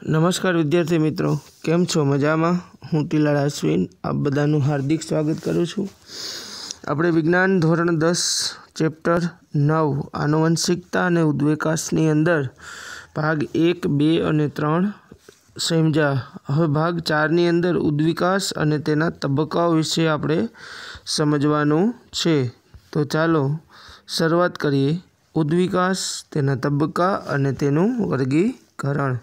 नमस्कार विद्यार्थी मित्रों, केम छो? मजामां? हूँ टीलाळ अश्विन आप बधानुं हार्दिक स्वागत करूँ छूं। આપણે વિજ્ઞાન ધોરણ 10 ચેપ્ટર 9 આનુવંશિકતા અને ઉદ્વિકાસની અંદર ભાગ 1, 2 અને 3 સમજ્યા। હવે ભાગ 4ની અંદર ઉદ્વિકાસ અને તેના તબક્કાઓ વિશે આપણે સમજવાનું છે। તો ચાલો શરૂઆત કરીએ। ઉદ્વિકાસ, તેના તબક્કા અને તેનું વર્ગીકરણ।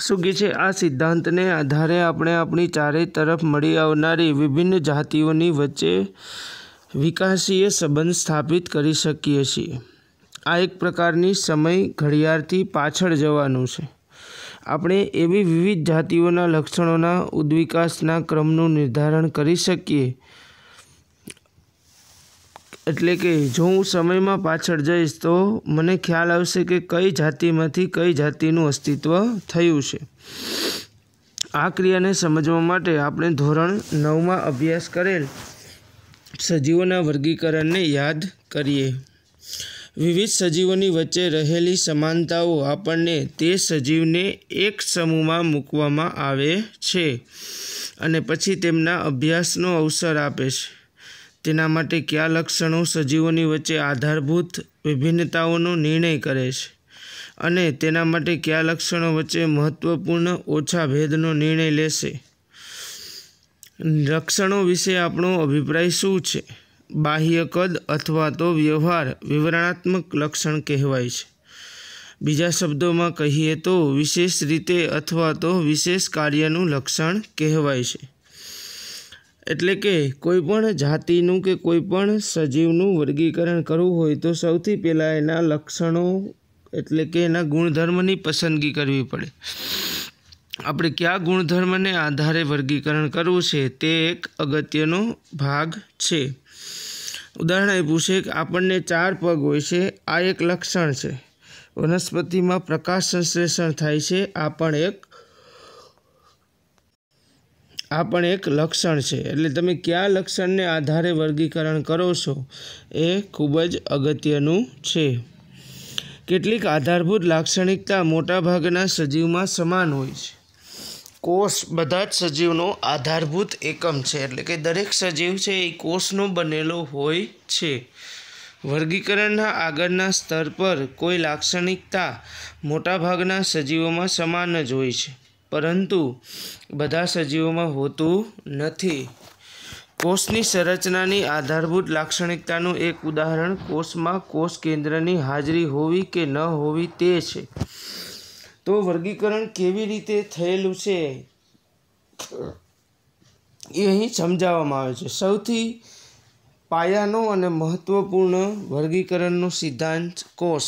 શું કહે છે? આ સિદ્ધાંતને આધારે આપણે આપણી ચારે તરફ મળી આવનારી વિભિન્ન જાતિઓની વચ્ચે વિકાસીય સંબંધ સ્થાપિત કરી શકીએ છીએ। આ એક પ્રકારની સમય ઘડિયાળથી પાછળ જવાનું છે। આપણે એવી વિવિધ જાતિઓના લક્ષણોના ઉદ્વિકાસના ક્રમનું નિર્ધારણ કરી શકીએ। એટલે કે જો હું સમયમાં પાછળ જઈશ તો મને ખ્યાલ આવશે કે કઈ જાતિમાંથી કઈ જાતિનું અસ્તિત્વ થયું છે। આ ક્રિયાને સમજવા માટે આપણે ધોરણ 9માં અભ્યાસ કરેલ સજીવોના વર્ગીકરણને યાદ કરીએ। વિવિધ સજીવોની વચ્ચે રહેલી સમાનતાઓ આપણને તે સજીવને એક સમૂહમાં મૂકવામાં આવે છે અને પછી તેમના અભ્યાસનો અવસર આપે છે। તેના માટે કયા લક્ષણો સજીવોની વચ્ચે આધારભૂત વિભિન્નતાઓનો નિર્ણય કરે છે અને તેના માટે કયા લક્ષણો વચ્ચે મહત્વપૂર્ણ ઓછા ભેદનો નિર્ણય લેશે। લક્ષણો વિશે આપણો અભિપ્રાય શું છે? બાહ્ય કદ અથવા તો વ્યવહાર વિવરણાત્મક લક્ષણ કહેવાય છે। બીજા શબ્દોમાં કહીએ તો વિશેષ રીતે અથવા તો વિશેષ કાર્યનું લક્ષણ કહેવાય છે। એટલે કે કોઈપણ જાતિનું કે કોઈપણ સજીવનું વર્ગીકરણ કરવું હોય તો સૌથી પહેલાં એના લક્ષણો એટલે કે એના ગુણધર્મની પસંદગી કરવી પડે। આપણે કયા ગુણધર્મને આધારે વર્ગીકરણ કરવું છે તે એક અગત્યનો ભાગ છે। ઉદાહરણ આપ્યું છે કે આપણને 4 પગ હોય છે, આ એક લક્ષણ છે। વનસ્પતિમાં પ્રકાશ સંશ્લેષણ થાય છે, આ પણ એક લક્ષણ છે। એટલે તમે કયા લક્ષણને આધારે વર્ગીકરણ કરો છો એ ખૂબ જ અગત્યનું છે। કેટલીક આધારભૂત લાક્ષણિકતા મોટાભાગના સજીવમાં સમાન હોય છે। કોષ બધા જ સજીવનો આધારભૂત એકમ છે, એટલે કે દરેક સજીવ છે એ કોષનો બનેલો હોય છે। વર્ગીકરણના આગળના સ્તર પર કોઈ લાક્ષણિકતા મોટાભાગના સજીવોમાં સમાન જ હોય છે, પરંતુ બધા સજીવોમાં હોતું નથી। કોષની સંરચનાની આધારભૂત લાક્ષણિકતાનું એક ઉદાહરણ કોષમાં કોષ કેન્દ્રની હાજરી હોવી કે ન હોવી તે છે। તો વર્ગીકરણ કેવી રીતે થયેલું છે એ અહીં સમજાવવામાં આવે છે। સૌથી પાયાનો અને મહત્વપૂર્ણ વર્ગીકરણનો સિદ્ધાંત કોષ।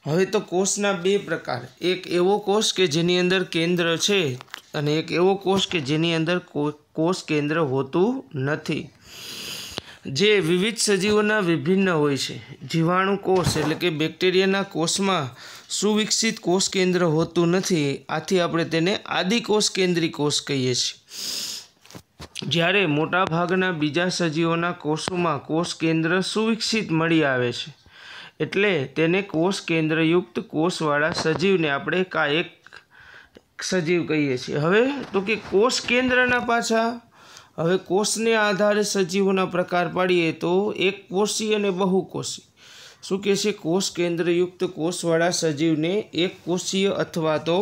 હવે તો કોષના 2 પ્રકાર, એક એવો કોષ કે જેની અંદર કેન્દ્ર છે અને એક એવો કોષ કે જેની અંદર કોષ કેન્દ્ર હોતું નથી, જે વિવિધ સજીવોના વિભિન્ન હોય છે। જીવાણુ કોષ એટલે કે બેક્ટેરિયાના કોષમાં સુવિકસિત કોષ કેન્દ્ર હોતું નથી, આથી આપણે તેને આદિકોષ કેન્દ્રી કોષ કહીએ છીએ। જ્યારે મોટાભાગના બીજા સજીવોના કોષોમાં કોષ કેન્દ્ર સુવિકસિત મળી આવે છે, એટલે તેને કોષ કેન્દ્રયુક્ત કોષવાળા સજીવને આપણે કાયક સજીવ કહીએ છીએ। હવે તો કે કોષ કેન્દ્રના પાછા હવે કોષને આધારે સજીવોના પ્રકાર પાડીએ તો એક કોષીય અને બહુકોષી। શું કહે છે? કોષ કેન્દ્રયુક્ત કોષવાળા સજીવને એક કોષીય અથવા તો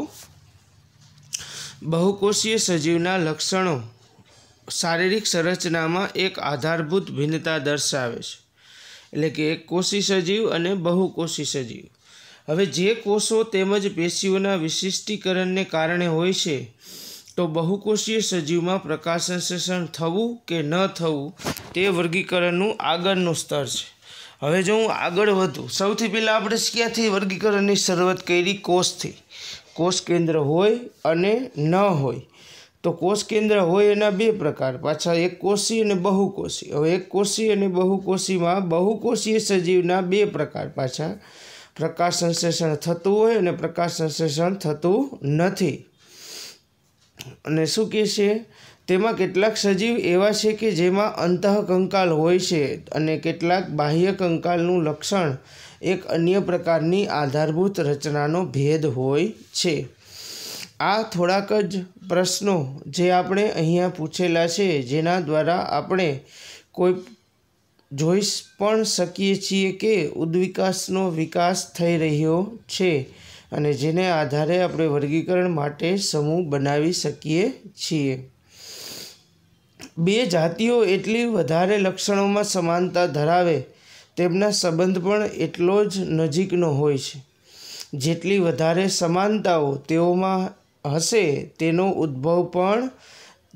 બહુકોષીય સજીવના લક્ષણો શારીરિક સંરચનામાં એક આધારભૂત ભિન્નતા દર્શાવે છે, એટલે કે એક કોષી સજીવ અને બહુકોષી સજીવ। હવે જે કોષો તેમજ પેશીઓના વિશિષ્ટીકરણને કારણે હોય છે, તો બહુકોષીય સજીવમાં પ્રકાશ સંશ્લેષણ થવું કે ન થવું તે વર્ગીકરણનું આગળનું સ્તર છે। હવે જો હું આગળ વધું, સૌથી પહેલાં આપણે ક્યાંથી વર્ગીકરણની શરૂઆત કરી? કોષથી। કોષ કેન્દ્ર હોય અને ન હોય। તો કોષ કેન્દ્ર હોય એના 2 પ્રકાર, પાછા એક કોષી અને બહુકોષી। હવે એક કોષી અને બહુકોષીમાં બહુકોષીય સજીવના 2 પ્રકાર, પાછા પ્રકાશ સંશ્લેષણ થતું હોય અને પ્રકાશ સંશ્લેષણ થતું નથી। અને શું કહે છે? તેમાં કેટલાક સજીવ એવા છે કે જેમાં અંતઃકંકાલ હોય છે અને કેટલાક બાહ્ય કંકાલનું લક્ષણ એક અન્ય પ્રકારની આધારભૂત રચનાનો ભેદ હોય છે. આ થોડાક જ પ્રશ્નો જે આપણે અહીંયા પૂછેલા છે, જેના દ્વારા આપણે કોઈ જોઈ પણ શકીએ છીએ કે ઉદ્વિકાસનો વિકાસ થઈ રહ્યો છે અને જેને આધારે આપણે વર્ગીકરણ માટે સમૂહ બનાવી શકીએ છીએ. બે જાતિઓ એટલી વધારે લક્ષણોમાં સમાનતા ધરાવે તેમના સંબંધ પણ એટલો જ નજીકનો હોય છે. જેટલી વધારે સમાનતાઓ તેઓમાં હશે તેનો ઉદ્ભવ પણ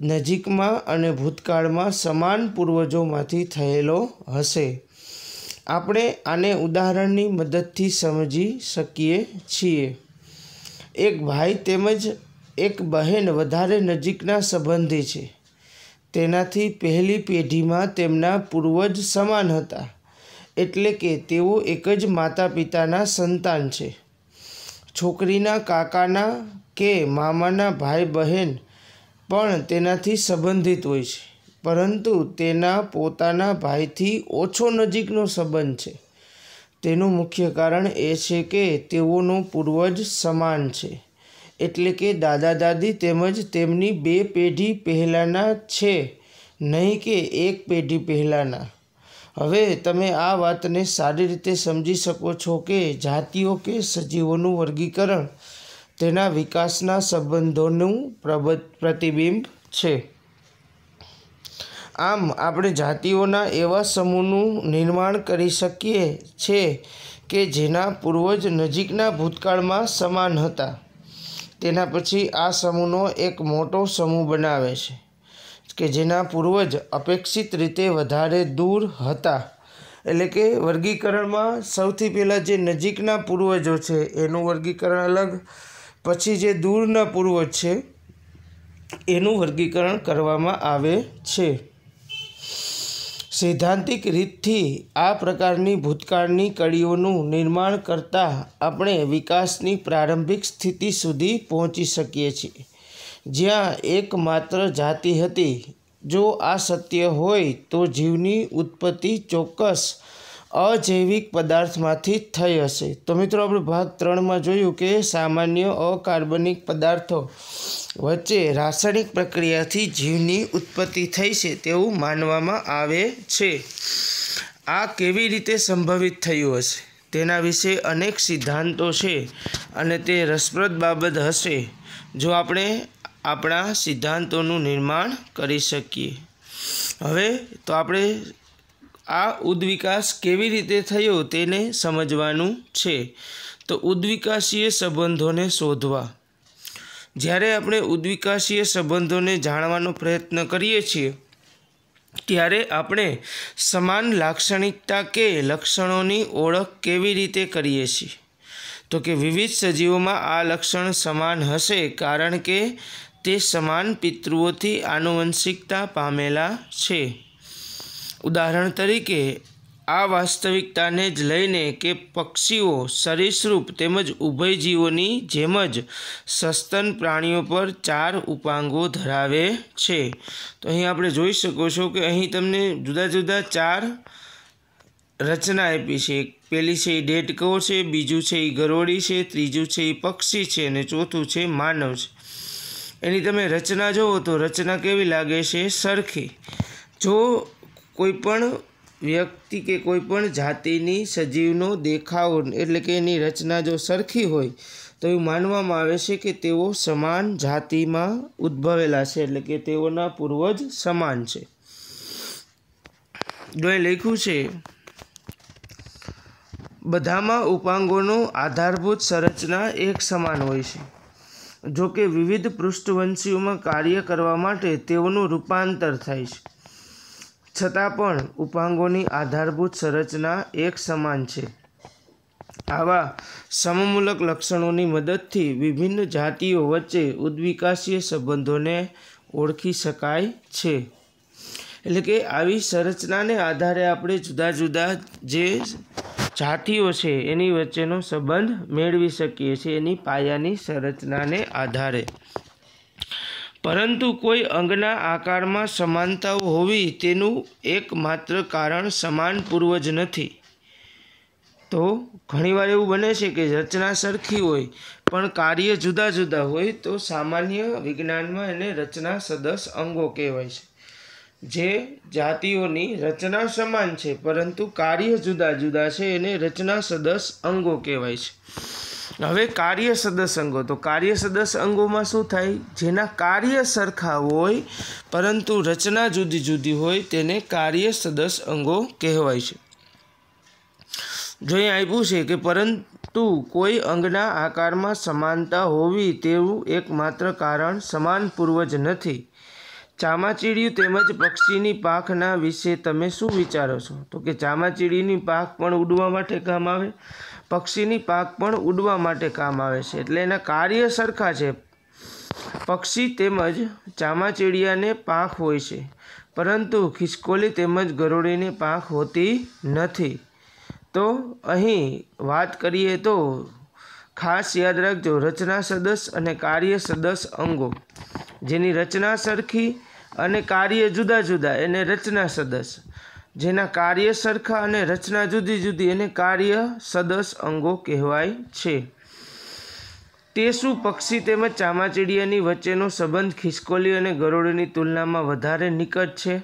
નજીકમાં અને ભૂતકાળમાં સમાન પૂર્વજોમાંથી થયેલો હશે. આપણે આને ઉદાહરણની મદદથી સમજી શકીએ છીએ. એક ભાઈ તેમજ એક બહેન વધારે નજીકના સંબંધી છે. તેનાથી પહેલી પેઢીમાં તેમના પૂર્વજ સમાન હતા, એટલે કે તેઓ એક જ માતા પિતાના સંતાન છે. છોકરીના કાકાના કે મામાના ભાઈ બહેન પણ તેનાથી સંબંધિત હોય છે, પરંતુ તેના પોતાના ભાઈથી ઓછો નજીકનો સંબંધ છે. તેનું મુખ્ય કારણ એ છે કે તેઓનો પૂર્વજ સમાન છે, એટલે કે દાદા દાદી તેમજ તેમની બે પેઢી પહેલાંના છે, નહીં કે એક પેઢી પહેલાંના. હવે તમે આ વાતને સારી રીતે સમજી શકો છો કે જાતિઓ કે સજીવોનું વર્ગીકરણ તેના વિકાસના સંબંધોનું પ્રતિબિંબ છે. આમ આપણે જાતિઓના એવા સમૂહનું નિર્માણ કરી શકીએ છીએ કે જેના પૂર્વજ નજીકના ભૂતકાળમાં સમાન હતા. તેના પછી આ સમૂહનો એક મોટો સમૂહ બનાવે છે કે જેના પૂર્વજ અપેક્ષિત રીતે વધારે દૂર હતા. એટલે કે વર્ગીકરણમાં સૌથી પહેલાં જે નજીકના પૂર્વજો છે એનું વર્ગીકરણ અલગ, પછી જે દૂરના પૂર્વજ છે એનું વર્ગીકરણ કરવામાં આવે છે. સૈદ્ધાંતિક રીતથી આ પ્રકારની ભૂતકાળની કડીઓનું નિર્માણ કરતાં આપણે વિકાસની પ્રારંભિક સ્થિતિ સુધી પહોંચી શકીએ છીએ, જ્યાં એકમાત્ર જાતિ હતી. જો આ સત્ય હોય તો જીવની ઉત્પત્તિ ચોક્કસ અજૈવિક પદાર્થમાંથી જ થઈ હશે. તો મિત્રો આપણે ભાગ 3માં જોયું કે સામાન્ય અકાર્બનિક પદાર્થો વચ્ચે રાસાયણિક પ્રક્રિયાથી જીવની ઉત્પત્તિ થઈ છે તેવું માનવામાં આવે છે. આ કેવી રીતે સંભવિત થયું હશે તેના વિશે અનેક સિદ્ધાંતો છે અને તે રસપ્રદ બાબત હશે જો આપણે આપણા સિદ્ધાંતોનું નિર્માણ કરી શકીએ. હવે તો આપણે આ ઉદ્વિકાસ કેવી રીતે થયો તેને સમજવાનું છે. તો ઉદ્વિકાસીય સંબંધોને શોધવા. જ્યારે આપણે ઉદ્વિકાસીય સંબંધોને જાણવાનો પ્રયત્ન કરીએ છીએ ત્યારે આપણે સમાન લાક્ષણિકતા કે લક્ષણોની ઓળખ કેવી રીતે કરીએ છીએ? તો કે વિવિધ સજીવોમાં આ લક્ષણ સમાન હશે કારણ કે તે સમાન પિતૃઓથી આનુવંશિકતા પામેલા છે. ઉદાહરણ તરીકે આ વાસ્તવિકતાને જ લઈને કે પક્ષીઓ સરીસૃપ તેમજ ઉભયજીવોની જેમ જ સસ્તન પ્રાણીઓ પર 4 ઉપાંગો ધરાવે છે. તો અહીં આપણે જોઈ શકો છો કે અહીં તમને જુદા જુદા 4 રચના આપી છે. પહેલી છે એ ડેડકો છે, બીજું છે એ ગરોળી છે, ત્રીજું છે એ પક્ષી છે અને ચોથું છે માનવ છે. એની તમે રચના જુઓ તો રચના કેવી લાગે છે? સરખી. જો કોઈપણ વ્યક્તિ કે કોઈપણ જાતિની સજીવનો દેખાવ એટલે કે એની રચના જો સરખી હોય તો એવું માનવામાં આવે છે કે તેઓ સમાન જાતિમાં ઉદ્ભવેલા છે, એટલે કે તેઓના પૂર્વજ સમાન છે. જો એ લખ્યું છે બધામાં ઉપાંગોનો આધારભૂત સંરચના એક સમાન હોય છે. જો કે વિવિધ પૃષ્ઠવંશીઓમાં કાર્ય કરવા માટે તેઓનું રૂપાંતર થાય છે, છતાં પણ ઉપાંગોની આધારભૂત સંરચના એક સમાન છે. આવા સમમૂલક લક્ષણોની મદદથી વિભિન્ન જાતિઓ વચ્ચે ઉદ્વિકાસીય સંબંધોને ઓળખી શકાય છે. એટલે કે આવી સંરચનાને આધારે આપણે જુદા જુદા જે જાતિઓ છે એની વચ્ચેનો સંબંધ મેળવી શકીએ છીએ, એની પાયાની સંરચનાને આધારે. પરંતુ કોઈ અંગના આકારમાં સમાનતાઓ હોવી તેનું એકમાત્ર કારણ સમાન પૂર્વજ નથી. તો ઘણીવાર એવું બને છે કે રચના સરખી હોય પણ કાર્ય જુદા જુદા હોય, તો સામાન્ય વિજ્ઞાનમાં એને રચના સદસ અંગો કહેવાય છે. જે જાતિઓની રચના સમાન છે પરંતુ કાર્ય જુદા જુદા છે એને રચના સદસ અંગો કહેવાય છે. હવે કાર્ય સદસ અંગો, તો કાર્ય સદસ અંગોમાં શું થાય? જેના કાર્ય સરખા હોય પરંતુ રચના જુદી જુદી હોય તેને કાર્ય સદસ અંગો કહેવાય છે. જો અહીં આપ્યું છે કે પરંતુ કોઈ અંગના આકારમાં સમાનતા હોવી તેવું એકમાત્ર કારણ સમાન પૂર્વજ નથી. ચામાચીડિયું તેમજ પક્ષીની પાંખના વિશે તમે શું વિચારો છો? તો કે ચામાચીડિયુંની પાંખ પણ ઉડવા માટે કામ આવે, પક્ષીની પાંખ પણ ઉડવા માટે કામ આવે છે, એટલે એના કાર્ય સરખા છે. પક્ષી તેમજ ચામાચીડિયાને પાંખ હોય છે પરંતુ ખિસકોલી તેમજ ગરોળીને પાંખ હોતી નથી. તો અહીં વાત કરીએ તો ખાસ યાદ રાખજો, રચના સદસ અને કાર્ય સદસ અંગો, જેની રચના સરખી અને કાર્ય જુદા જુદા એને રચના સદસ, જેના કાર્ય સરખા અને રચના જુદી જુદી એને કાર્ય સદસ અંગો કહેવાય છે. તે શું પક્ષી તેમજ ચામાચીડિયાની વચ્ચેનો સંબંધ ખિસકોલી અને ગરોળીની તુલનામાં વધારે નિકટ છે?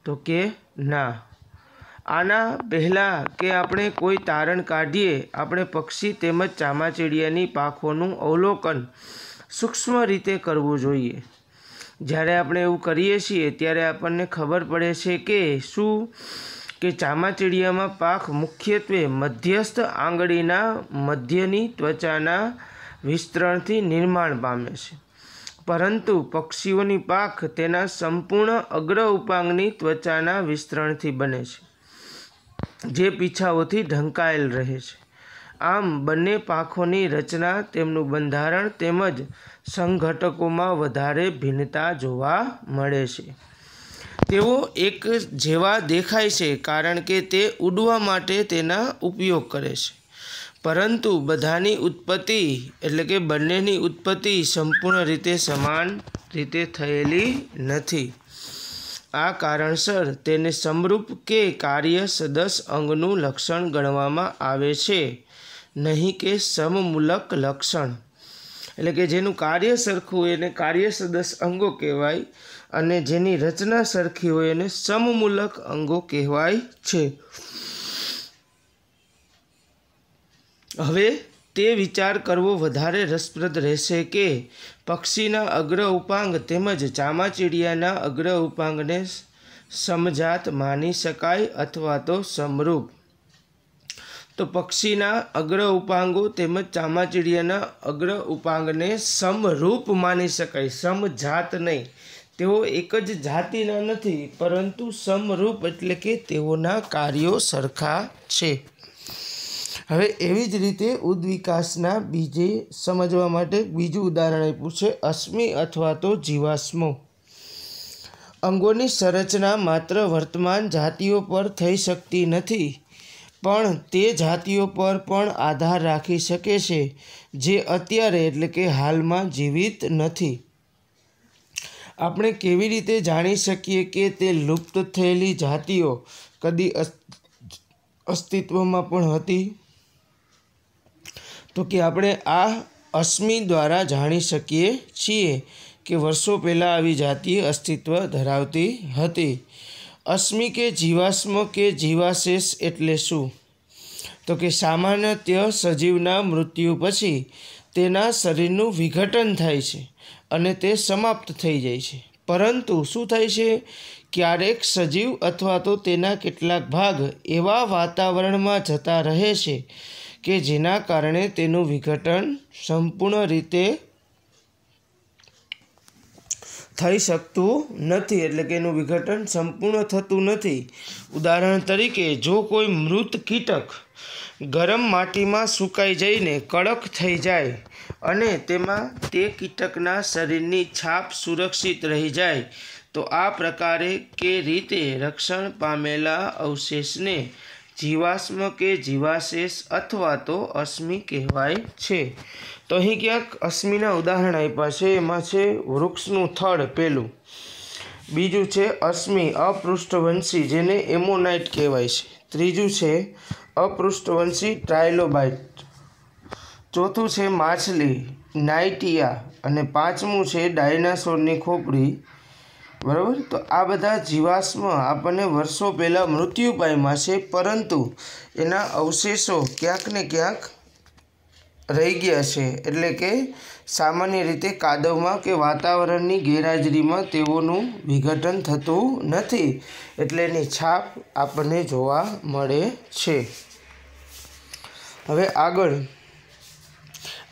તો કે ના. આના પહેલાં કે આપણે કોઈ તારણ કાઢીએ, આપણે પક્ષી તેમજ ચામાચીડિયાની પાંખોનું અવલોકન સૂક્ષ્મ રીતે કરવું જોઈએ. જ્યારે આપણે એવું કરીએ છીએ ત્યારે આપણને ખબર પડે છે કે શું કે ચામાચીડિયામાં પાંખ મુખ્યત્વે મધ્યસ્થ આંગળીના મધ્યની ત્વચાના વિસ્તરણથી નિર્માણ પામે છે, પરંતુ પક્ષીઓની પાંખ તેના સંપૂર્ણ અગ્ર ઉપાંગની ત્વચાના વિસ્તરણથી બને છે, જે પીછાઓથી ઢંકાયેલ રહે છે. આમ બંને પાંખોની રચના, તેમનું બંધારણ તેમજ સંઘટકોમાં વધારે ભિન્નતા જોવા મળે છે. તેઓ એક જેવા દેખાય છે કારણ કે તે ઉડવા માટે તેના ઉપયોગ કરે છે, પરંતુ બધાની ઉત્પત્તિ એટલે કે બંનેની ઉત્પત્તિ સંપૂર્ણ રીતે સમાન રીતે થયેલી નથી. આ કારણસર તેને સમરૂપ કે કાર્ય સદસ અંગનું લક્ષણ ગણવામાં આવે છે, નહીં કે સમમૂલક લક્ષણ. એટલે કે જેનું કાર્ય સરખું હોય એને કાર્ય સદસ અંગો કહેવાય અને જેની રચના સરખી હોય એને સમમૂલક અંગો કહેવાય છે. હવે તે વિચાર કરવો વધારે રસપ્રદ રહેશે કે પક્ષીના અગ્ર ઉપાંગ તેમજ ચામાચીડિયાના અગ્ર ઉપાંગને સમજાત માની શકાય અથવા તો સમરૂપ. તો પક્ષીના અગ્ર ઉપાંગો તેમજ ચામાચીડિયાના અગ્ર ઉપાંગને સમરૂપ માની શકાય, સમજાત નહીં. તેઓ એક જ જાતિના નથી પરંતુ સમરૂપ એટલે કે તેઓના કાર્યો સરખા છે. હવે એવી જ રીતે ઉદ્વિકાસના બીજે સમજવા માટે બીજું ઉદાહરણ આપ્યું છે, અશ્મિ અથવા તો જીવાશ્મો. અંગોની સંરચના માત્ર વર્તમાન જાતિઓ પર થઈ શકતી નથી, પણ તે જાતિઓ પર પણ આધાર રાખી શકે છે જે અત્યારે એટલે કે હાલમાં જીવિત નથી. આપણે કેવી રીતે જાણી શકીએ કે તે લુપ્ત થયેલી જાતિઓ કદી અસ્તિત્વમાં પણ હતી? તો કે આપણે આ અશ્મિ દ્વારા જાણી શકીએ છીએ કે વર્ષો પહેલાં આવી જાતિ અસ્તિત્વ ધરાવતી હતી. અશ્મિ કે જીવાશ્મ કે જીવાશેષ એટલે શું? તો કે સામાન્યતઃ સજીવના મૃત્યુ પછી તેના શરીરનું વિઘટન થાય છે અને તે સમાપ્ત થઈ જાય છે. પરંતુ શું થાય છે? ક્યારેક સજીવ અથવા તો તેના કેટલાક ભાગ એવા વાતાવરણમાં જતા રહે છે કે જેના કારણે તેનું વિઘટન સંપૂર્ણ રીતે થઈ શકતું નથી, એટલે કે એનું વિઘટન સંપૂર્ણ થતું નથી. ઉદાહરણ તરીકે, જો કોઈ મૃત કીટક ગરમ માટીમાં સુકાઈ જઈને કડક થઈ જાય અને તેમાં તે કીટકના શરીરની છાપ સુરક્ષિત રહી જાય, તો આ પ્રકારે કે રીતે રક્ષણ પામેલા અવશેષને जीवाश्म के जीवाशेष अथवा तो अश्मि कहेवाय छे। तो अहीं क्यांक अश्मिना उदाहरण आप्या छे। एमां छे वृक्षनुं थड़ पेलुं, बीजुं छे अश्मि अपृष्ठवंशी जेने एमोनाइट कहेवाय छे, त्रीजुं छे अपृष्ठवंशी ट्रायलोबाइट, चौथुं छे माछली नाइटिया अने पांचमुं छे डायनासोरनी खोपड़ी। बराबर। तो आ बधा जीवाश्म आपने वर्षों पहला मृत्यु पाम्या छे, परंतु एना अवशेषो क्यांक ने क्यांक रही गया छे, एटले के सामान्य रीते कादवमां के वातावरणनी गैरहाजरीमां तेओनुं विघटन थतुं नथी, एटले एनी छाप आपने जोवा मळे छे। हवे आगळ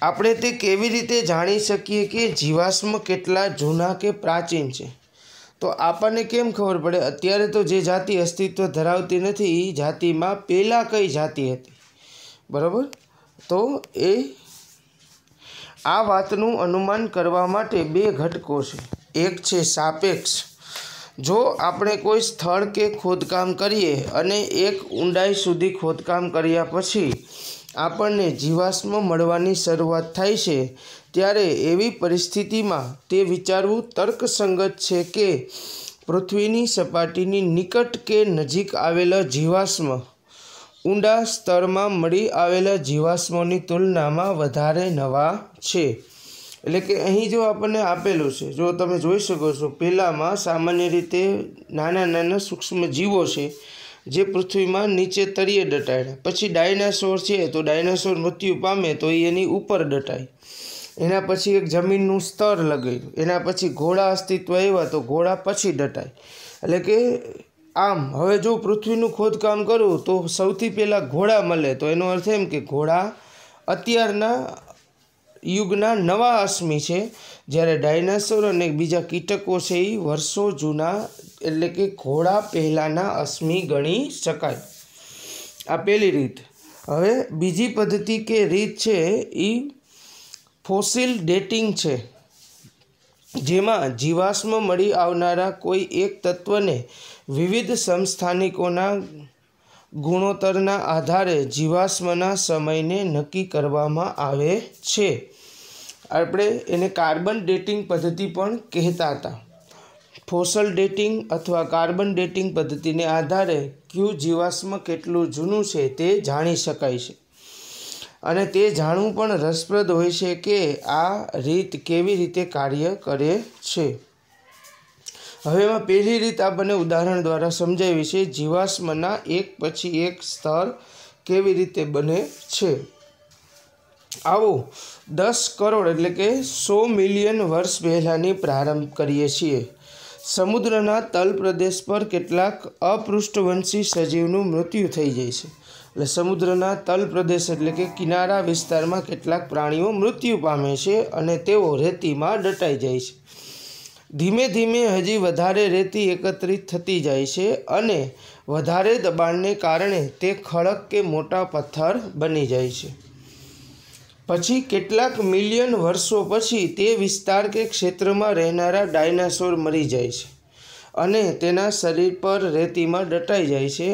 આપણે તે કેવી રીતે જાણી શકીએ કે જીવાશ્મ કેટલા જૂના કે પ્રાચીન છે? તો આપણને કેમ ખબર પડે? અત્યારે તો જે જાતિ અસ્તિત્વ ધરાવતી નથી એ જાતિમાં પહેલાં કઈ જાતિ હતી, બરાબર? તો આ વાતનું અનુમાન કરવા માટે બે ઘટકો છે। એક છે સાપેક્ષ। જો આપણે કોઈ સ્થળ કે ખોદકામ કરીએ અને એક ઊંડાઈ સુધી ખોદકામ કર્યા પછી આપણને જીવાશ્મ મળવાની શરૂઆત થાય છે, ત્યારે એવી પરિસ્થિતિમાં તે વિચારવું તર્કસંગત છે કે પૃથ્વીની સપાટીની નિકટ કે નજીક આવેલા જીવાશ્મ ઊંડા સ્તરમાં મળી આવેલા જીવાશ્મોની તુલનામાં વધારે નવા છે। એટલે કે અહીં જો આપણને આપેલું છે, જો તમે જોઈ શકો છો, પહેલાંમાં સામાન્ય રીતે નાના નાના સૂક્ષ્મ જીવો છે જે પૃથ્વીમાં નીચે તળિયે દટાયા, પછી ડાયનાસોર છે તો ડાયનાસોર મૃત્યુ પામે તો એની ઉપર દટાય, એના પછી એક જમીનનું સ્તર લગાવ્યું, એના પછી ઘોડા અસ્તિત્વ આવ્યા તો ઘોડા પછી દટાય। એટલે કે આમ હવે જો પૃથ્વીનું ખોદકામ કરું તો સૌથી પહેલાં ઘોડા મળે, તો એનો અર્થ એમ કે ઘોડા અત્યારના યુગના નવા અશ્મિ છે, જ્યારે ડાયનાસોર અને બીજા કીટકો છે એ વર્ષો જૂના એટલે કે ઘોડા પહેલાંના અશ્મિ ગણી શકાય। આ પહેલી રીત। હવે બીજી પદ્ધતિ કે રીત છે એ ફોસિલ ડેટિંગ છે, જેમાં જીવાશ્મ મળી આવનારા કોઈ એક તત્વને વિવિધ સમસ્થાનિકોના ગુણોત્તરના આધારે જીવાશ્મના સમયને નક્કી કરવામાં આવે છે। આપણે એને કાર્બન ડેટિંગ પદ્ધતિ પણ કહેતા હતા। ફોસલ ડેટિંગ અથવા કાર્બન ડેટિંગ પદ્ધતિને આધારે કયું જીવાશ્મ કેટલું જૂનું છે તે જાણી શકાય છે, અને તે જાણવું પણ રસપ્રદ હોય છે કે આ રીત કેવી રીતે કાર્ય કરે છે। હવે એમાં પહેલી રીત આપણને ઉદાહરણ દ્વારા સમજાવી છે, જીવાશ્મના એક પછી એક સ્તર કેવી રીતે બને છે। આવો 10 કરોડ એટલે કે 100 મિલિયન વર્ષ પહેલાંની પ્રારંભ કરીએ છીએ। સમુદ્રના તલ પ્રદેશ પર કેટલાક અપૃષ્ઠવંશી સજીવનું મૃત્યુ થઈ જાય છે। એટલે સમુદ્રના તલ પ્રદેશ એટલે કે કિનારા વિસ્તારમાં કેટલાક પ્રાણીઓ મૃત્યુ પામે છે અને તેઓ રેતીમાં દટાઈ જાય છે। ધીમે ધીમે હજી વધારે રેતી એકત્રિત થતી જાય છે અને વધારે દબાણને કારણે તે ખડક કે મોટા પથ્થર બની જાય છે। પછી કેટલાક મિલિયન વર્ષો પછી તે વિસ્તાર કે ક્ષેત્રમાં રહેનારા ડાયનાસોર મરી જાય છે અને તેના શરીર પર રેતીમાં દટાઈ જાય છે।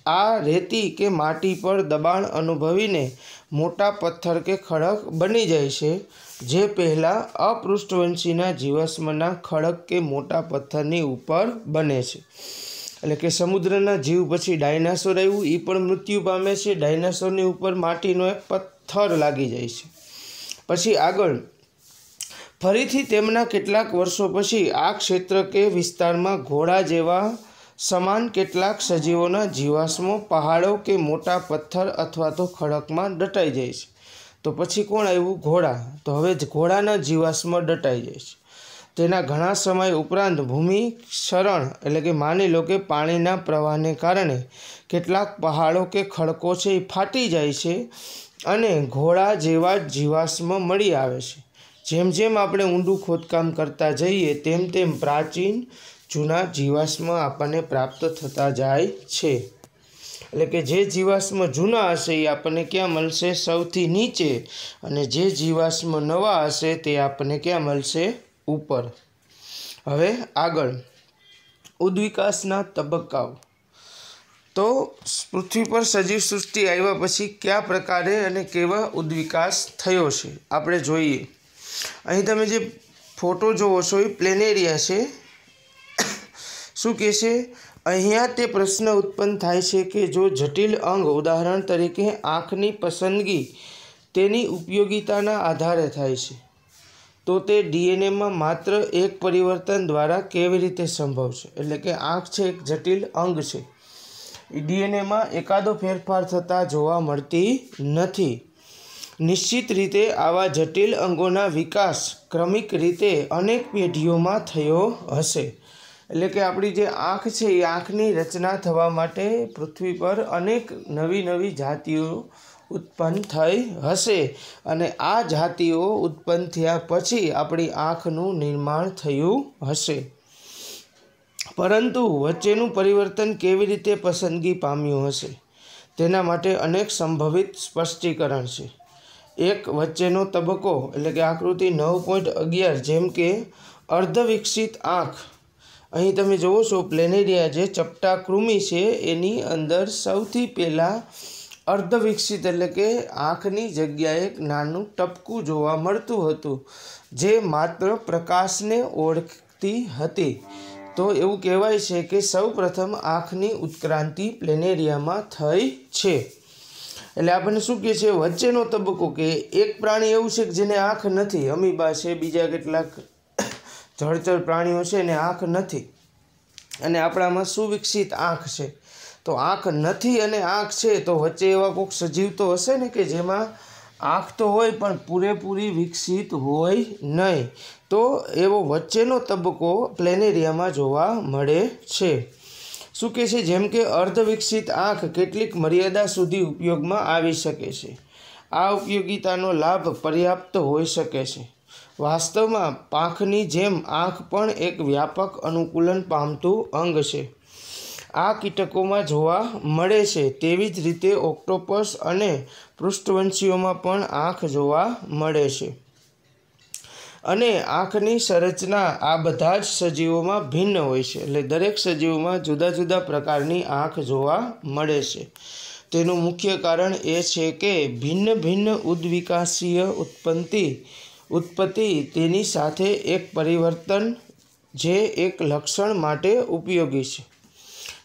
આ રેતી કે માટી પર દબાણ અનુભવીને મોટા પથ્થર કે ખડક બની જાય છે, જે પહેલાં અપૃષ્ઠવંશીના જીવાશ્મના ખડક કે મોટા પથ્થરની ઉપર બને છે। એટલે કે સમુદ્રના જીવ પછી ડાયનાસોર આવ્યું, એ પણ મૃત્યુ પામે છે, ડાયનાસોરની ઉપર માટીનો એક પથ્થર લાગી જાય છે। પછી આગળ ફરીથી તેમના કેટલાક વર્ષો પછી આ ક્ષેત્ર કે વિસ્તારમાં ઘોડા જેવા સમાન કેટલાક સજીવોના જીવાશ્મો પહાડો કે મોટા પથ્થર અથવા તો ખડકમાં દટાઈ જાય છે। તો પછી કોણ આવ્યું? ઘોડા। તો હવે ઘોડાના જીવાશ્મ દટાઈ જાય છે। તેના ઘણા સમય ઉપરાંત ભૂમિ ક્ષરણ એટલે કે માની લો કે પાણીના પ્રવાહને કારણે કેટલાક પહાડો કે ખડકો છે એ ફાટી જાય છે અને ઘોડા જેવા જીવાશ્મ મળી આવે છે। જેમ જેમ આપણે ઊંડું ખોદકામ કરતા જઈએ તેમ તેમ પ્રાચીન જૂના જીવાશ્મ આપણને પ્રાપ્ત થતા જાય છે। એટલે કે જે જીવાશ્મ જૂના હશે એ આપણને ક્યાં મળશે? સૌથી નીચે, અને જે જીવાશ્મ નવા હશે તે આપણને ક્યાં મળશે? ઉપર। હવે આગળ ઉદ્વિકાસના તબક્કાઓ। तो पृथ्वी पर सजीव सृष्टि आव्या पछी क्या प्रकारे अने केवा उद्विकास थयो छे आपणे जोईए। अहीं तमे जे फोटो जोवो छो ए प्लेनेरिया छे। शुं कहे छे अहींया ते प्रश्न उत्पन्न थाय छे के जो जटिल अंग उदाहरण तरीके आँखनी पसंदगी तेनी उपयोगिताना आधारे थाय छे तो ते डीएनए में मात्र एक परिवर्तन द्वारा केवी रीते संभव छे। एटले के आँख छे एक जटिल अंग छे, डीएनए में एकादो फेरफार थता जोवा मळती नथी। निश्चित रीते आवा जटिल अंगोना विकास क्रमिक रीते अनेक पेढ़ीओं में थयो हशे। एटले के आपणी जे आँख छे ए आँखनी रचना थवा माटे पृथ्वी पर अनेक नवी नवी जातिओ उत्पन्न थई हशे अने आ जातिओ उत्पन्न थया पछी आपणी आँखनुं निर्माण थयुं हशे। परंतु वच्चेनुं परिवर्तन केवी रीते पसंदगी पाम्युं हशे तेना माटे अनेक संभवित स्पष्टीकरण छे। एक वच्चेनो तबको एटले के आकृति 9.11 जेम के अर्धविकसित आँख। अहीं तमे जोवो छो प्लेनेरिया जे चपटा कृमि छे एनी अंदर सौथी पहेला अर्धविकसित एटले के आँखनी जग्याए एक नानुं टपकું जोवा मळतुं हतुं जे मात्र प्रकाशने ओळखती हती। तो एवुं कहेवाय छे के सौ प्रथम आँखनी उत्क्रांति प्लेनेरियामां थई छे। एटले आपणे शुं कहे छे वच्चेनो तबको के एक प्राणी एवुं छे के जेने आँख नथी, अमीबा छे, बीजा केटलाक जळचर प्राणीओ छे एने आँख नथी अने आपणामां सुविकसित आँख छे। तो आँख नथी अने आँख छे तो वच्चे एवा कोईक सजीव तो हशे ने के जेमां आँख तो होय पण पूरेपूरी विकसित होय नहीं। तो एवो वच्चेनो तबको प्लेनेरियामां जोवा मळे छे। शुं कहे छे जेम के अर्धविकसित आँख केटलीक मर्यादा सुधी उपयोगमां आवी शके छे। आ उपयोगितानो लाभ पर्याप्त होई शके छे। वास्तवमां પાંખની જેમ आँख पण एक व्यापक अनुकूलन पामतुं अंग छे। आ कीटकोमां जोवा मळे छे तेवी ज रीते ऑक्टोपस अने पृष्ठवंशीओमां पण आँख जोवा मळे छे अने आँखनी संरचना आ बधा ज सजीवोमां भिन्न होय छे। एटले दरेक सजीवोमां जुदा जुदा प्रकारनी आँख जोवा मळे छे। तेनुं मुख्य कारण ए छे के भिन्न भिन्न उद्विकासीय उत्पत्ति तेनी साथे एक परिवर्तन जे एक लक्षण माटे उपयोगी छे।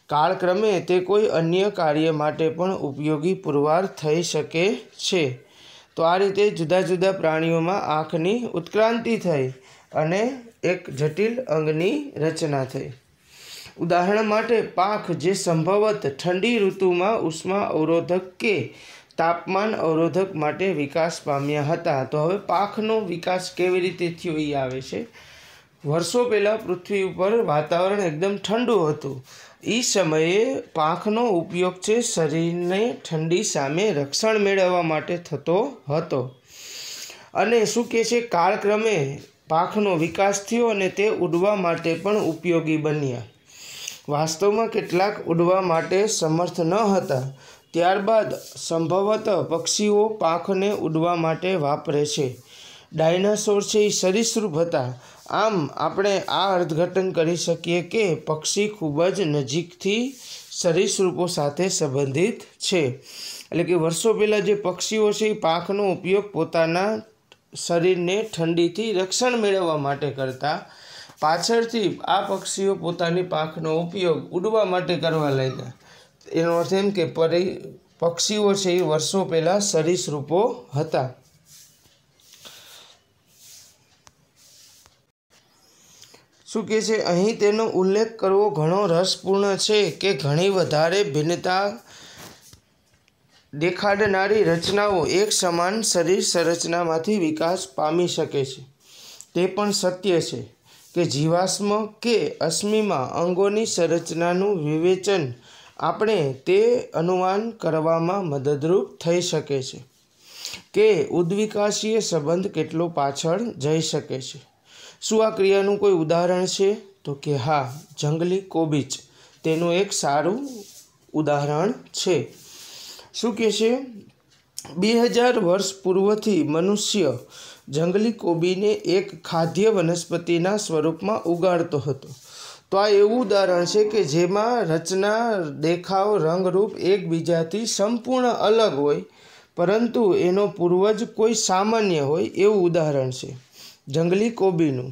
कालक्रमे ते कोई अन्य कार्य माटे पण उपयोगी पुरवार थई शके छे। तो आ रीते जुदा जुदा प्राणीओमां आँखनी उत्क्रांति थई अने एक जटिल अंगनी रचना थई। उदाहरण माटे પાંખ जे संभवत ठंडी ऋतुमां उष्मा अवरोधक के तापमान अवरोधक माटे विकास पाम्या हता। तो हवे પાંખનો विकास केवी रीते थयो ए आवे छे। वर्षों पहला पृथ्वी पर वातावरण एकदम ठंडू हतुं। ई समये પાંખનો उपयोग छे शरीरने ठंडी सामे रक्षण मेळववा माटे थतो हतो अने शुं कहे छे कालक्रमे પાંખનો विकास थयो अने ते उडवा माटे पण उपयोगी बन्या। वास्तवमां केटलाक उडवा माटे समर्थ न हता त्यारबाद संभवत पक्षीओ પાંખને उडवा माटे वापरे छे। डायनासोर छे ए सरीसृप हता। आम आपणे आ अर्थघटन करी शकीए के पक्षी खूब ज नजीकथी सरीसृपो साथे संबंधित छे। एटले के वर्षों पहेला जे पक्षीओ छे ए પાંખનો उपयोग पोताना शरीरने ठंडीथी रक्षण मेळववा माटे करता। पाछळथी आ पक्षीओ पोतानी પાંખનો उपयोग उडवा माटे करवा लाग्या। एनो अर्थ एम के पक्षीओ छे ए वर्षों पहेला सरीसृपो हता। शुं कहे छे अहीं तेनो उल्लेख करवो घणो रसपूर्ण छे के घणी वधारे भिन्नता देखाडनारी रचनाओ एक समान शरीर संरचनामांथी विकास पामी शके छे। ते पण सत्य छे के जीवाश्म के अश्मिमां अंगोनी संरचनानुं विवेचन आपणे ते अनुमान करवामां मददरूप थई शके छे के उद्विकासीय संबंध केटलो पाछळ जई शके छे। शुं आ क्रियानुं कोई उदाहरण छे तो के हाँ, जंगली कोबीच तेनुं एक सारूं उदाहरण छे। शुं कहे छे 2000 वर्ष पूर्वथी मनुष्य जंगली कोबीने एक खाद्य वनस्पतिना स्वरूपमां उगाड़तो हतो। तो आ एवुं उदाहरण छे के जेमां रचना, देखाव, रंगरूप एकबीजाथी संपूर्ण अलग होय परंतु एनो पूर्वज कोई सामान्य होय एवुं उदाहरण छे जंगली कोबीनुं।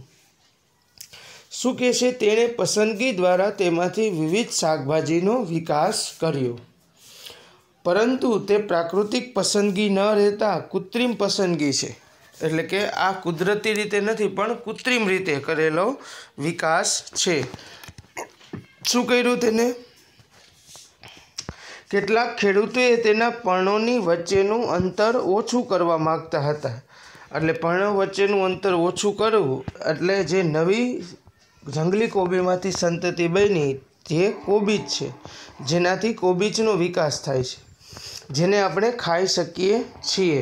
शुं कहेशे? तेणे पसंदगी द्वारा तेमांथी विविध शाकभाजीनो विकास कर्यो परंतु ते प्राकृतिक पसंदगी न रहता कृत्रिम पसंदगी छे। एटले के आ कुदरती रीते नहीं पण कृत्रिम रीते करेलो विकास छे। शुं कर्युं तेने? કેટલાક ખેડૂતોએ તેના પર્ણોની વચ્ચેનું અંતર ઓછું કરવા માગતા હતા। એટલે પર્ણો વચ્ચેનું અંતર ઓછું કરવું એટલે જે નવી જંગલી કોબીમાંથી સંતતિ બની જે કોબીજ છે, જેનાથી કોબીજનો વિકાસ થાય છે, જેને આપણે ખાઈ શકીએ છીએ।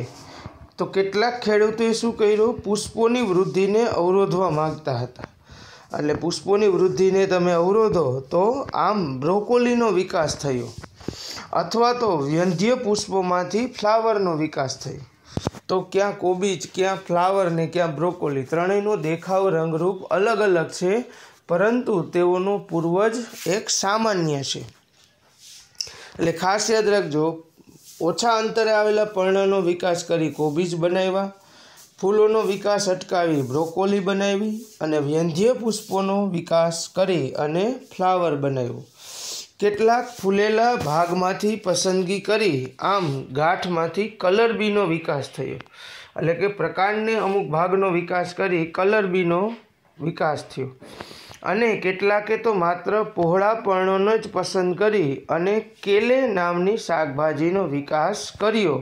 તો કેટલાક ખેડૂતોએ શું કર્યું? પુષ્પોની વૃદ્ધિને અવરોધવા માગતા હતા। એટલે પુષ્પોની વૃદ્ધિને તમે અવરોધો તો આમ બ્રોકોલીનો વિકાસ થયો अथवा तो व्यंध्य पुष्पोमांथी फ्लावरनो विकास थयो। तो क्या कोबीज, क्या फ्लावर ने क्या ब्रोकोली त्रणेयनो देखाव, रंगरूप अलग अलग छे परंतु तेओनो पूर्वज एक सामान्य छे। एटले खास याद राखजो, ओछा अंतरे आवेला पर्णनो विकास करी कोबीज बनाव्या, फूलोनो विकास अटकावी ब्रोकोली बनावी अने व्यंध्य पुष्पोनो विकास करी अने फ्लावर बनाव्युं। કેટલાક ફૂલેલા ભાગમાંથી પસંદગી કરી આમ ગાંઠમાંથી કલરબીનો વિકાસ થયો। એટલે કે પ્રકાંડને અમુક ભાગનો વિકાસ કરી કલરબીનો વિકાસ થયો અને કેટલાકે તો માત્ર પહોળા પર્ણોનો જ પસંદ કરી અને કેલે નામની શાકભાજીનો વિકાસ કર્યો।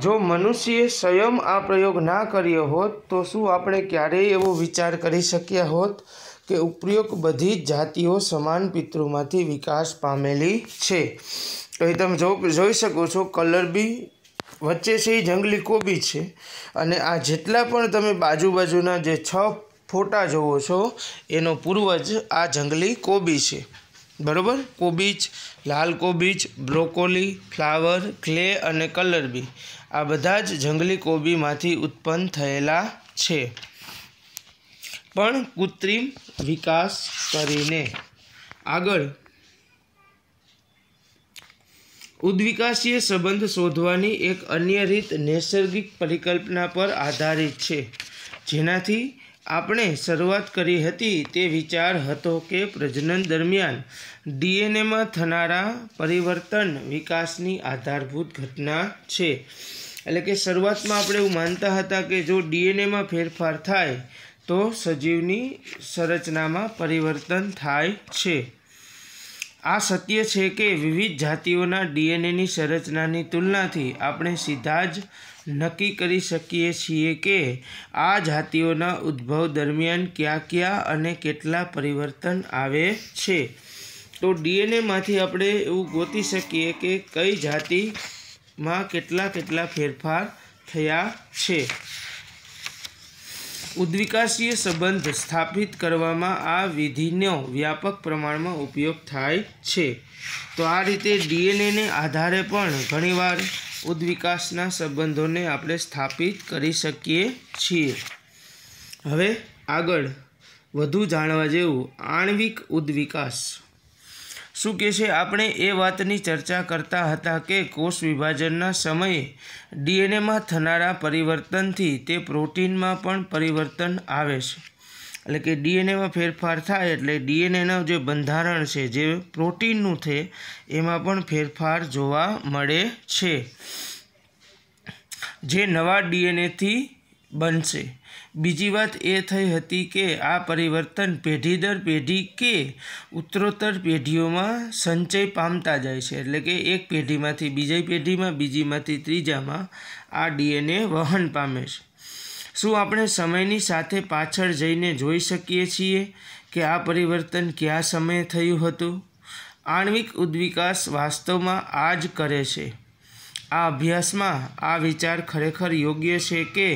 જો મનુષ્યએ સ્વયં આ પ્રયોગ ના કર્યો હોત તો શું આપણે ક્યારેય એવો વિચાર કરી શક્યા હોત કે ઉપરોક્ત બધી જ જાતિઓ સમાન પિતૃમાંથી વિકાસ પામેલી છે? તો એ તમે જોઈ શકો છો કલરબી વચ્ચે છે એ જંગલી કોબી છે અને આ જેટલા પણ તમે બાજુના જે 6 ફોટા જોવો છો એનો પૂર્વજ આ જંગલી કોબી છે, બરાબર? કોબીજ, લાલ કોબીજ, બ્રોકોલી, ફ્લાવર, ક્લે અને કલરબી આ બધા જ જંગલી કોબીમાંથી ઉત્પન્ન થયેલા છે પણ કૃત્રિમ વિકાસ કરીને। આગળ ઉદ્વિકાસીય સંબંધ શોધવાની એક અન્ય રીત નૈસર્ગિક પરિકલ્પના પર આધારિત છે, જેનાથી આપણે શરૂઆત કરી હતી। તે વિચાર હતો કે પ્રજનન દરમિયાન ડીએનએમાં થનારા પરિવર્તન વિકાસની આધારભૂત ઘટના છે। એટલે કે શરૂઆતમાં આપણે એવું માનતા હતા કે જો ડીએનએમાં ફેરફાર થાય તો સજીવની સંરચનામાં પરિવર્તન થાય છે। આ સત્ય છે કે વિવિધ જાતિઓના ડીએનએની સંરચનાની તુલનાથી આપણે સીધા જ નક્કી કરી શકીએ છીએ કે આ જાતિઓના ઉદ્ભવ દરમિયાન ક્યાં અને કેટલા પરિવર્તન આવે છે। તો ડીએનએમાંથી આપણે એવું ગોતી શકીએ કે કઈ જાતિમાં કેટલા ફેરફાર થયા છે। ઉદ્વિકાસીય સંબંધ સ્થાપિત કરવામાં આ વિધિનો વ્યાપક પ્રમાણમાં ઉપયોગ થાય છે। તો આ રીતે ડીએનએને આધારે પણ ઘણીવાર ઉદ્વિકાસના સંબંધોને આપણે સ્થાપિત કરી શકીએ છીએ। હવે આગળ વધુ જાણવા જેવું આણ્વિક ઉદ્વિકાસ શું કહે છે? આપણે એ વાતની ચર્ચા કરતા હતા કે કોષ વિભાજનના સમયે ડીએનએમાં થનારા પરિવર્તનથી તે પ્રોટીનમાં પણ પરિવર્તન આવે છે। એટલે કે ડીએનએમાં ફેરફાર થાય એટલે ડીએનએનું જે બંધારણ છે જે પ્રોટીનનું છે એમાં પણ ફેરફાર જોવા મળે છે, જે નવા ડીએનએથી બનશે। બીજી વાત એ થઈ હતી કે આ પરિવર્તન પેઢી દર પેઢી કે ઉત્તરોત્તર પેઢીઓમાં સંચય પામતા જાય છે। એટલે કે એક પેઢીમાંથી બીજી પેઢીમાં, બીજીમાંથી ત્રીજામાં આ ડીએનએ વહન પામે છે। શું આપણે સમયની સાથે પાછળ જઈને જોઈ શકીએ છીએ કે આ પરિવર્તન કયા સમયે થયું હતું? આણ્વિક ઉદ્વિકાસ વાસ્તવમાં આ જ કરે છે। આ અભ્યાસમાં આ વિચાર ખરેખર યોગ્ય છે કે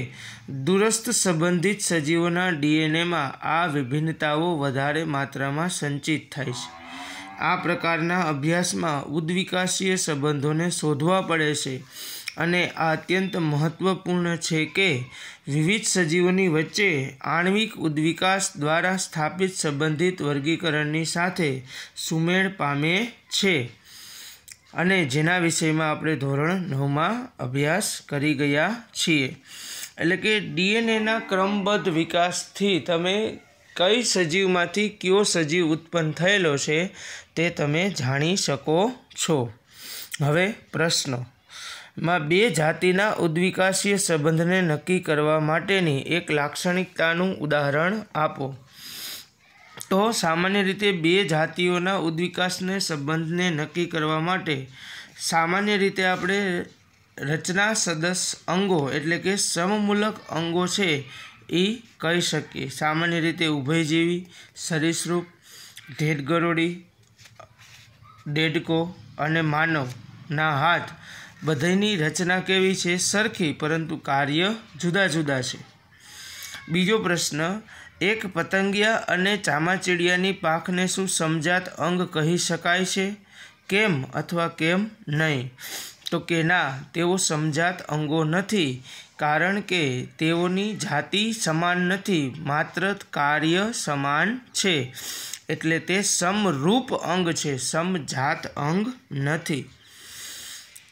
દૂરસ્થ સંબંધિત સજીવોના ડીએનએમાં આ વિભિન્નતાઓ વધારે માત્રામાં સંચિત થાય છે। આ પ્રકારના અભ્યાસમાં ઉદ્વિકાસીય સંબંધોને શોધવા પડે છે અને આ અત્યંત મહત્વપૂર્ણ છે કે વિવિધ સજીવોની વચ્ચે આણ્વિક ઉદ્વિકાસ દ્વારા સ્થાપિત સંબંધિત વર્ગીકરણની સાથે સુમેળ પામે છે, અને જેના વિષયમાં આપણે ધોરણ 9માં અભ્યાસ કરી ગયા છીએ. એટલે કે ડીએનએના ક્રમબદ્ધ વિકાસથી તમે કઈ સજીવમાંથી કયો સજીવ ઉત્પન્ન થયેલો છે તે તમે જાણી શકો છો. હવે પ્રશ્નમાં બે જાતિના ઉદ્વિકાસીય સંબંધને નક્કી કરવા માટેની એક લાક્ષણિકતાનું ઉદાહરણ આપો. તો સામાન્ય રીતે બે જાતિઓના ઉદ્વિકાસને સંબંધને નક્કી કરવા માટે સામાન્ય રીતે આપણે રચના સદસ્ય અંગો એટલે કે સમમૂલક અંગો છે એ કહી શકીએ. સામાન્ય રીતે ઉભયજીવી, સરીસૃપ, ઢેઢગરોળી, દેડકો અને માનવના હાથ બધાની રચના કેવી છે? સરખી, પરંતુ કાર્ય જુદા જુદા છે. બીજો પ્રશ્ન, એક પતંગિયા અને ચામાચીડિયાની પાંખને શું સમજાત અંગ કહી શકાય છે? કેમ અથવા કેમ નહીં? તો કે ના, તેઓ સમજાત અંગો નથી, કારણ કે તેઓની જાતિ સમાન નથી, માત્ર કાર્ય સમાન છે, એટલે તે સમરૂપ અંગ છે, સમજાત અંગ નથી.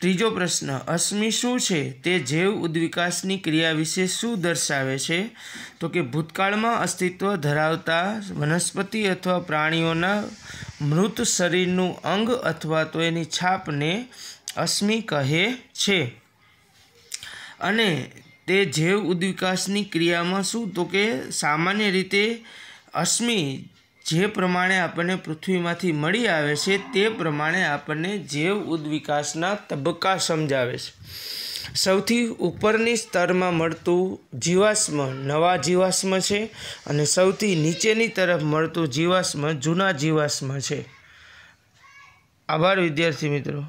ત્રીજો પ્રશ્ન, અશ્મિ શું છે? તે જૈવ ઉદ્વિકાસની ક્રિયા વિશે શું દર્શાવે છે? તો કે ભૂતકાળમાં અસ્તિત્વ ધરાવતા વનસ્પતિ અથવા પ્રાણીઓના મૃત શરીરનું અંગ અથવા તો એની છાપને અશ્મિ કહે છે. અને તે જૈવ ઉદ્વિકાસની ક્રિયામાં શું? તો કે સામાન્ય રીતે અશ્મિ જે પ્રમાણે આપણને પૃથ્વીમાંથી મળી આવે છે તે પ્રમાણે આપણને જૈવ ઉદ્વિકાસના તબક્કા સમજાવે છે. સૌથી ઉપરની સ્તરમાં મળતું જીવાશ્મ નવા જીવાશ્મ છે, અને સૌથી નીચેની તરફ મળતું જીવાશ્મ જૂના જીવાશ્મ છે. આભાર વિદ્યાર્થી મિત્રો.